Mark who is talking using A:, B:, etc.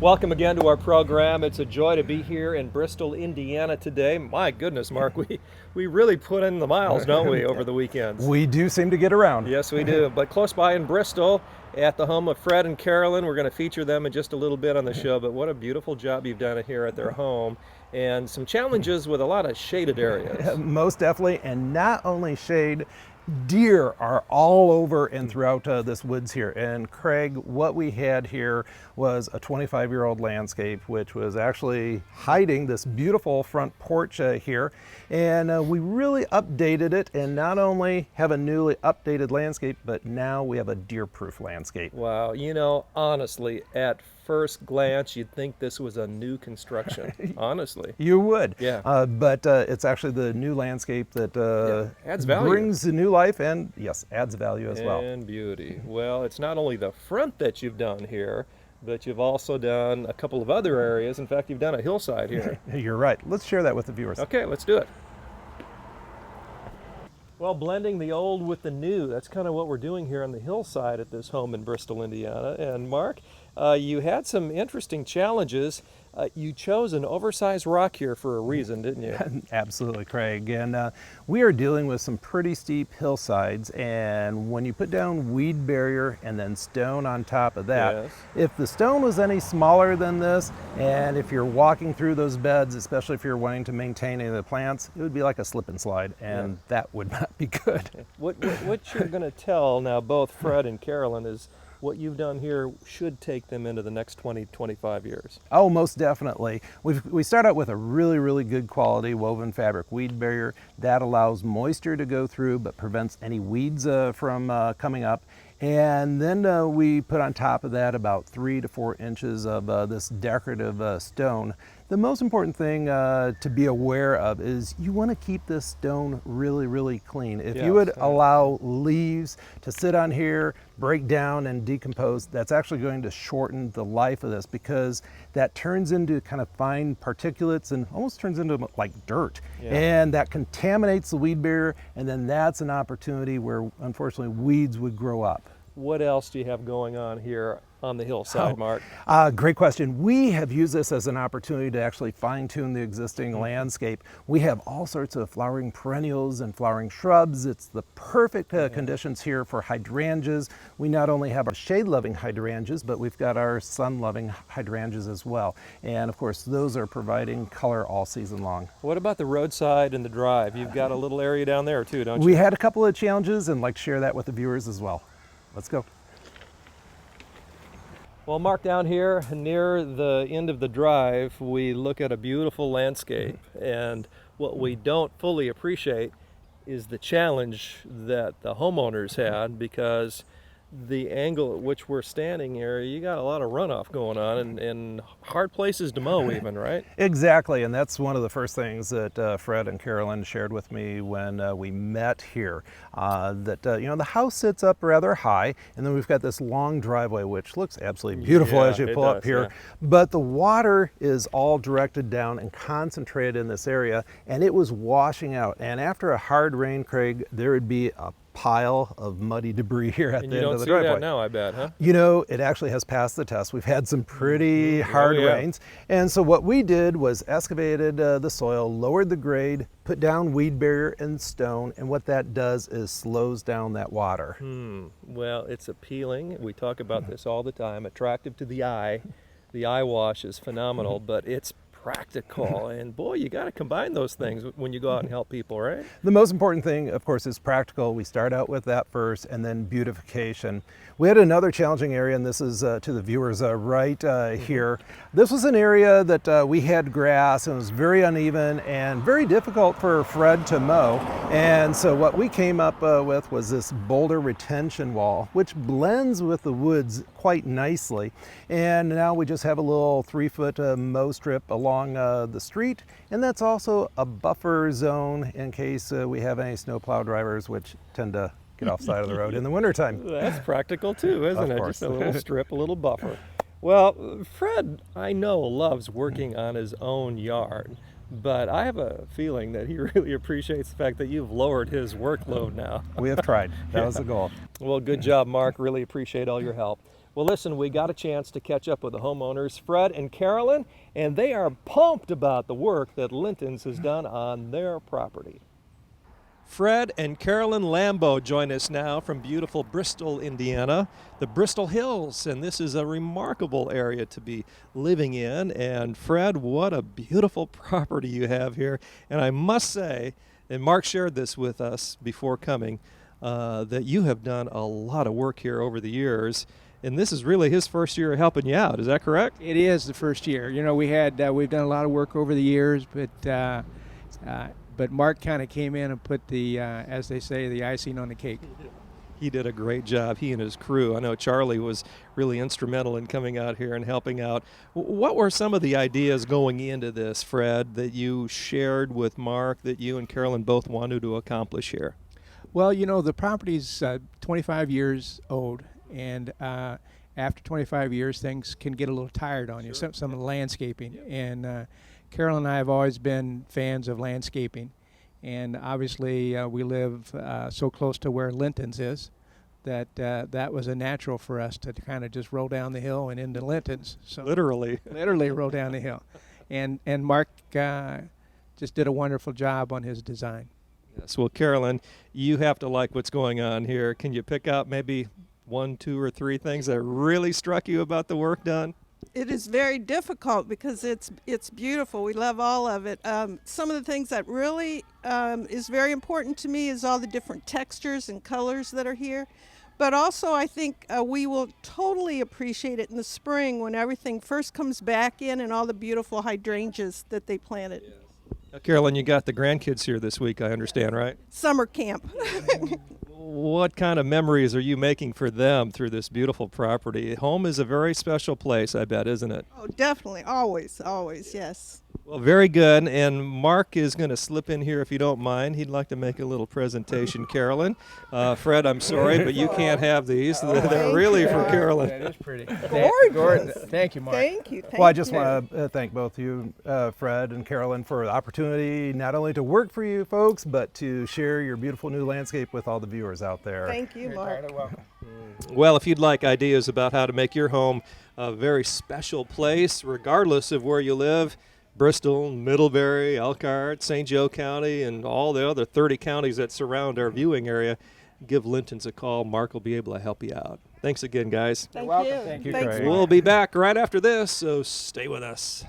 A: Welcome again to our program. It's a joy to be here in Bristol, Indiana today. My goodness, Mark, we really put in the miles, don't we, over the weekends?
B: We do seem to get around.
A: Yes, we do. But close by in Bristol, at the home of Fred and Carolyn, we're going to feature them in just a little bit on the show, but what a beautiful job you've done here at their home. And some challenges with a lot of shaded areas.
B: Most definitely, and not only shade, deer are all over and throughout this woods here. And Craig, what we had here was a 25-year-old landscape, which was actually hiding this beautiful front porch here. And we really updated it, and not only have a newly updated landscape, but now we have a deer-proof landscape.
A: Wow, you know, honestly, at first glance, you'd think this was a new construction, honestly.
B: You would.
A: Yeah.
B: But it's actually the new landscape that
A: adds value.
B: Brings the new life and, yes, adds value as well.
A: And beauty. Well, it's not only the front that you've done here, but you've also done a couple of other areas. In fact, you've done a hillside here.
B: You're right. Let's share that with the viewers.
A: Okay, let's do it. Well, blending the old with the new, that's kind of what we're doing here on the hillside at this home in Bristol, Indiana. And Mark, you had some interesting challenges. You chose an oversized rock here for a reason, didn't you?
B: Absolutely, Craig. And we are dealing with some pretty steep hillsides, and when you put down weed barrier and then stone on top of that,
A: Yes.
B: if the stone was any smaller than this, and if you're walking through those beds, especially if you're wanting to maintain any of the plants, it would be like a slip and slide, and that would not be good.
A: What you're going to tell now, both Fred and Carolyn, is what you've done here should take them into the next 20, 25 years.
B: Oh, most definitely. We start out with a really, really good quality woven fabric weed barrier that allows moisture to go through but prevents any weeds from coming up. And then we put on top of that about 3 to 4 inches of this decorative stone. The most important thing to be aware of is you want to keep this stone really, really clean. If you would allow leaves to sit on here, break down and decompose, that's actually going to shorten the life of this, because that turns into kind of fine particulates and almost turns into like dirt. And that contaminates the weed barrier, and then that's an opportunity where unfortunately weeds would grow up.
A: What else do you have going on here on the hillside, Mark?
B: Great question. We have used this as an opportunity to actually fine-tune the existing landscape. We have all sorts of flowering perennials and flowering shrubs. It's the perfect conditions here for hydrangeas. We not only have our shade-loving hydrangeas, but we've got our sun-loving hydrangeas as well. And of course, those are providing color all season long.
A: What about the roadside and the drive? You've got a little area down there too, don't you?
B: We had a couple of challenges and like to share that with the viewers as well. Let's go.
A: Well, Mark, down here near the end of the drive, we look at a beautiful landscape, and what we don't fully appreciate is the challenge that the homeowners had, because the angle at which we're standing here, you got a lot of runoff going on and hard places to mow even, right?
B: Exactly, and that's one of the first things that Fred and Carolyn shared with me when we met here. You know, the house sits up rather high, and then we've got this long driveway which looks absolutely beautiful as you pull up here. But the water is all directed down and concentrated in this area, and it was washing out. And after a hard rain, Craig, there would be a pile of muddy debris here at the end of the driveway.
A: And you don't see that now, I bet, huh?
B: You know, it actually has passed the test. We've had some pretty hard rains. And so what we did was excavated the soil, lowered the grade, put down weed barrier and stone, and what that does is slows down that water.
A: Well, it's appealing. We talk about this all the time. Attractive to the eye. The eye wash is phenomenal, but it's practical, and boy, you got to combine those things when you go out and help people, right?
B: The most important thing, of course, is practical. We start out with that first, and then beautification. We had another challenging area, and this is to the viewers right here. This was an area that we had grass, and it was very uneven and very difficult for Fred to mow. And so what we came up with was this boulder retention wall, which blends with the woods quite nicely. And now we just have a little 3-foot mow strip along the street, and that's also a buffer zone in case we have any snowplow drivers, which tend to get off side of the road in the wintertime.
A: That's practical too, isn't it?
B: Course.
A: Just a little strip, a little buffer. Well, Fred, I know, loves working on his own yard, but I have a feeling that he really appreciates the fact that you've lowered his workload now.
B: We have tried. That was the goal.
A: Well, good job, Mark. Really appreciate all your help. Well, listen, we got a chance to catch up with the homeowners, Fred and Carolyn, and they are pumped about the work that Linton's has done on their property. Fred and Carolyn Lambeau join us now from beautiful Bristol, Indiana, the Bristol Hills, and this is a remarkable area to be living in. And Fred, what a beautiful property you have here. And I must say, and Mark shared this with us before coming, that you have done a lot of work here over the years. And this is really his first year helping you out. Is that correct?
C: It is the first year. You know, we've done a lot of work over the years, but Mark kind of came in and put the, as they say, the icing on the cake.
A: He did a great job, he and his crew. I know Charlie was really instrumental in coming out here and helping out. What were some of the ideas going into this, Fred, that you shared with Mark that you and Carolyn both wanted to accomplish here?
C: Well, you know, the property's 25 years old, and after 25 years, things can get a little tired on you, some of the landscaping. Yeah. And Carol and I have always been fans of landscaping. And obviously, we live so close to where Linton's is that that was a natural for us to kind of just roll down the hill and into Linton's. So
A: literally roll
C: down the hill. And Mark just did a wonderful job on his design.
A: Yes. Well, Carolyn, you have to like what's going on here. Can you pick out maybe 1, 2, or 3 things that really struck you about the work done?
D: It is very difficult because it's beautiful. We love all of it. Some of the things that really is very important to me is all the different textures and colors that are here. But also I think we will totally appreciate it in the spring when everything first comes back in and all the beautiful hydrangeas that they planted.
A: Yes. Now, Carolyn, you got the grandkids here this week, I understand, right?
D: Summer camp.
A: What kind of memories are you making for them through this beautiful property? Home is a very special place, I bet, isn't it?
D: Oh, definitely. Always, yes.
A: Well, very good. And Mark is going to slip in here if you don't mind. He'd like to make a little presentation, Carolyn. Fred, I'm sorry, but you can't have these. They're really for Carolyn.
C: That is pretty.
D: Gorgeous.
C: Thank you, Mark.
D: Thank you.
B: Well, I just want to thank both you, Fred and Carolyn, for the opportunity not only to work for you folks, but to share your beautiful new landscape with all the viewers out there.
D: Thank you, Mark.
A: Well, if you'd like ideas about how to make your home a very special place, regardless of where you live, Bristol, Middlebury, Elkhart, St. Joe County, and all the other 30 counties that surround our viewing area, give Linton's a call. Mark will be able to help you out. Thanks again, guys.
D: Thank
C: You're welcome.
D: you.
C: Thank you,
D: Thanks,
C: Craig.
D: Mark.
A: We'll be back right after this, so stay with us.